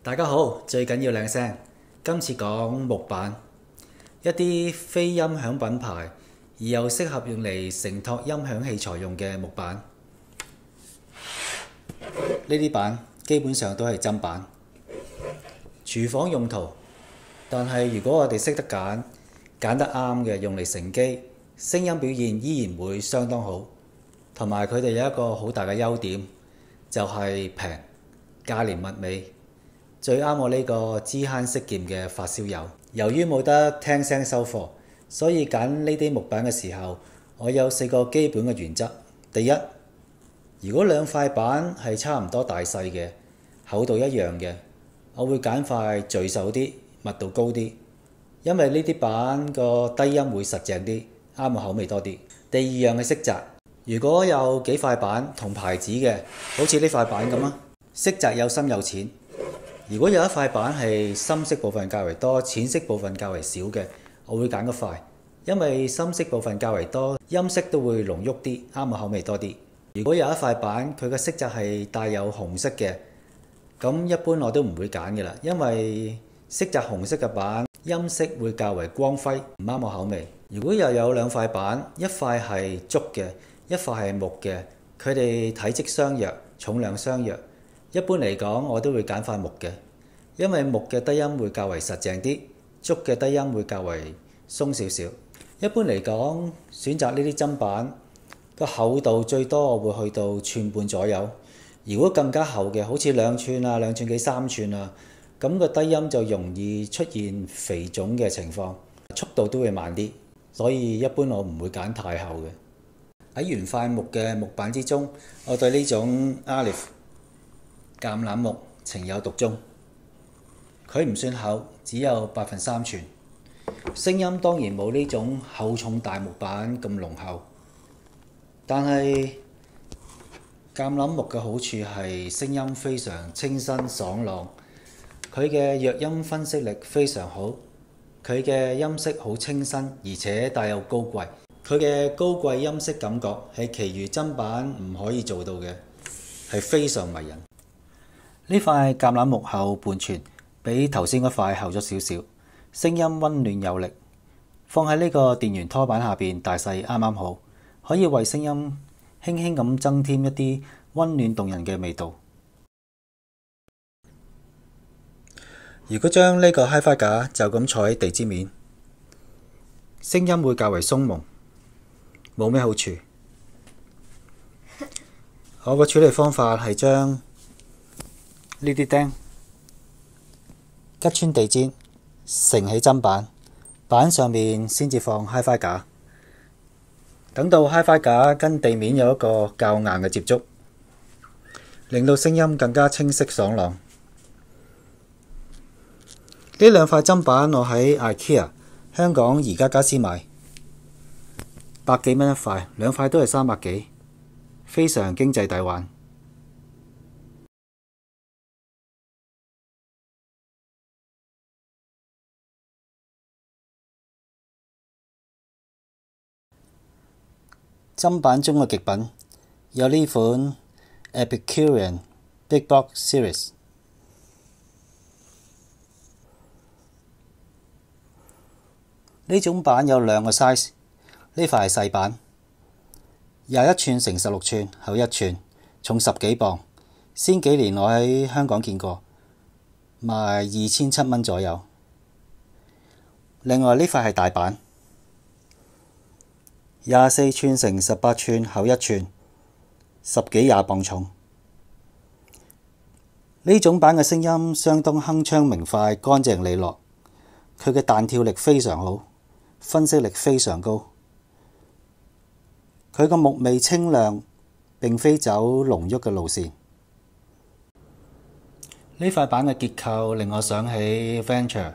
大家好，最緊要靚聲。今次講木板，一啲非音響品牌而又適合用嚟承托音響器材用嘅木板。呢啲板基本上都係砧板，廚房用途。但係如果我哋識得揀得啱嘅，用嚟成機，聲音表現依然會相當好。同埋佢哋有一個好大嘅優點，就係平，價廉物美。最啱我呢個知慳識儉嘅發燒友。由於冇得聽聲收貨，所以揀呢啲木板嘅時候，我有4個基本嘅原則。第一，如果兩塊板係差唔多大細嘅，厚度一樣嘅，我會揀塊聚手啲、密度高啲，因為呢啲板個低音會實淨啲，啱我口味多啲。第二樣係色澤，如果有幾塊板同牌子嘅，好似呢塊板咁啊，色澤有深有淺。如果有一塊板係深色部分較為多，淺色部分較為少嘅，我會揀嗰塊，因為深色部分較為多，音色都會濃郁啲，啱我口味多啲。如果有一塊板佢嘅色澤係帶有紅色嘅，咁一般我都唔會揀嘅啦，因為色澤紅色嘅板音色會較為光輝，唔啱我口味。如果又有兩塊板，一塊係竹嘅，一塊係木嘅，佢哋體積相若，重量相若。一般嚟講，我都會揀塊木嘅，因為木嘅低音會較為實淨啲，竹嘅低音會較為鬆少少。一般嚟講，選擇呢啲砧板個厚度最多我會去到寸半左右。如果更加厚嘅，好似2寸啊、2寸幾、3寸啊，咁個低音就容易出現肥腫嘅情況，速度都會慢啲。所以一般我唔會揀太厚嘅。喺原塊木嘅木板之中，我對呢種 Alif 橄欖木情有獨鍾。佢唔算厚，只有3寸，聲音當然冇呢種厚重大木板咁濃厚。但係橄欖木嘅好處係聲音非常清新爽朗，佢嘅弱音分析力非常好，佢嘅音色好清新，而且帶有高貴。佢嘅高貴音色感覺係其餘砧板唔可以做到嘅，係非常迷人。呢塊橄欖木厚半寸，比頭先嗰塊厚咗少少，聲音溫暖有力。放喺呢個電源拖板下邊，大細啱啱好，可以為聲音輕輕咁增添一啲溫暖動人嘅味道。如果將呢個 Hi-Fi 架就咁坐喺地氈面，聲音會較為鬆朦，冇咩好處。我個處理方法係將呢啲釘吉穿地氈，承起砧板，板上面先至放 Hi-Fi 架。等到 Hi-Fi 架跟地面有一個較硬嘅接觸，令到聲音更加清晰爽朗。呢兩塊砧板我喺 IKEA 香港宜家家私買，100幾蚊一塊，兩塊都係300幾，非常經濟抵玩。砧板中嘅極品有呢款 Epicurean Big Box Series。呢種板有2個 size， 呢塊係細板，21寸乘16寸，厚1寸，重10幾磅。先幾年我喺香港見過，賣2700蚊左右。另外呢塊係大板，24寸乘18寸，厚1寸，10幾20磅重。呢種板嘅聲音相當鏗鏘明快，乾淨利落。佢嘅彈跳力非常好，分析力非常高。佢個木味清亮，並非走濃郁嘅路線。呢塊板嘅結構令我想起 Venture，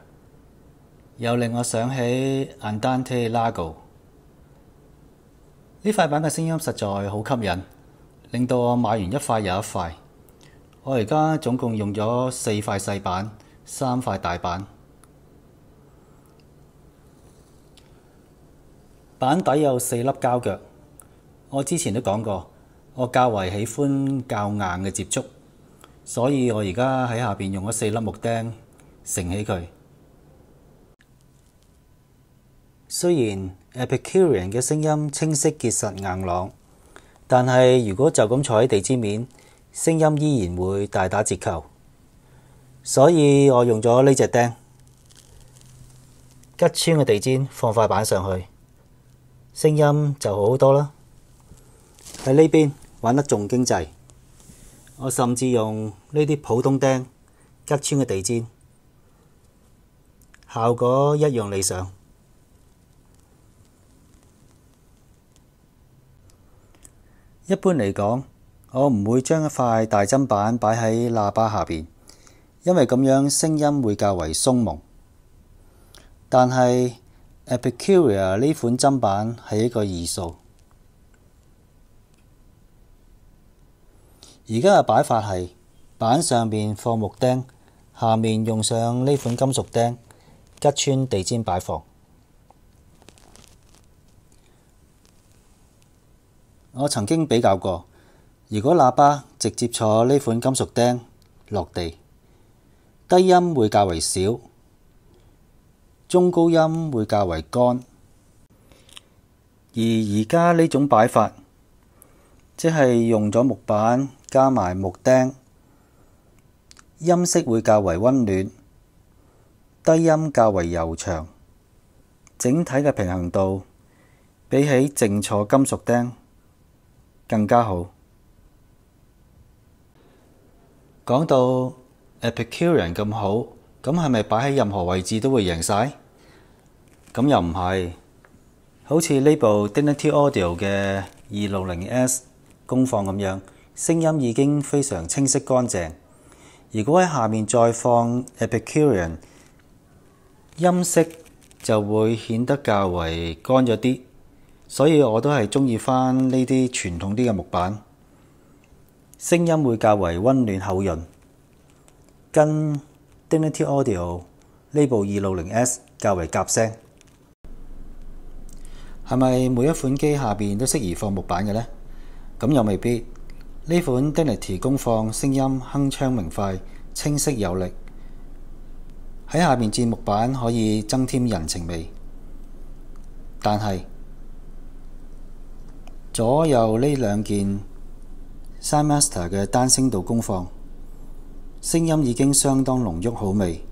又令我想起 Andante Largo。呢塊板嘅聲音實在好吸引，令到我買完一塊又一塊。我而家總共用咗4塊細板，3塊大板。板底有4粒膠腳。我之前都講過，我較為喜歡較硬嘅接觸，所以我而家喺下邊用咗4粒木釘承起佢。雖然 Epicurean 嘅聲音清晰結實硬朗，但係如果就咁坐喺地氈面，聲音依然會大打折扣。所以我用咗呢隻釘，吉穿個地氈，放塊板上去，聲音就好好多啦。喺呢邊玩得仲經濟，我甚至用呢啲普通釘吉穿個地氈，效果一樣理想。一般嚟講，我唔會將一塊大砧板擺喺喇叭下邊，因為咁樣聲音會較為鬆蒙。但係 Epicurean 呢款砧板係一個異數。而家嘅擺法係板上面放木釘，下面用上呢款金屬釘吉穿地氈擺放。我曾經比較過，如果喇叭直接坐呢款金屬釘落地，低音會較為少，中高音會較為乾。而家呢種擺法，即係用咗木板加埋木釘，音色會較為溫暖，低音較為悠長，整體嘅平衡度比起淨坐金屬釘更加好。講到 Epicurean 咁好，咁係咪擺喺任何位置都會贏晒？咁又唔係，好似呢部 Dignity Audio 嘅 260S 功放咁樣，聲音已經非常清晰乾淨。如果喺下面再放 Epicurean， 音色就會顯得較為乾咗啲。所以我都係鍾意返呢啲傳統啲嘅木板，聲音會較為溫暖厚潤，跟 Dignity Audio 呢部 260S 較為夾聲。係咪每一款機下邊都適宜放木板嘅呢？咁又未必。呢款 Dignity 功放聲音鏗鏘明快，清晰有力，喺下面墊木板可以增添人情味。但係左右呢兩件 SideMaster 嘅單聲道功放，聲音已經相當濃郁好味。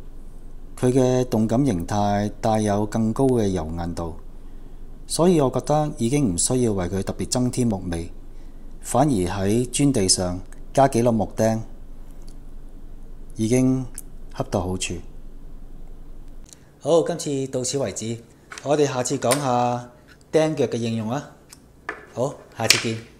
佢嘅動感形態帶有更高嘅柔韌度，所以我覺得已經唔需要為佢特別增添木味，反而喺磚地上加幾粒木釘，已經恰到好處。好，今次到此為止，我哋下次講下釘腳嘅應用啦。好，下次見。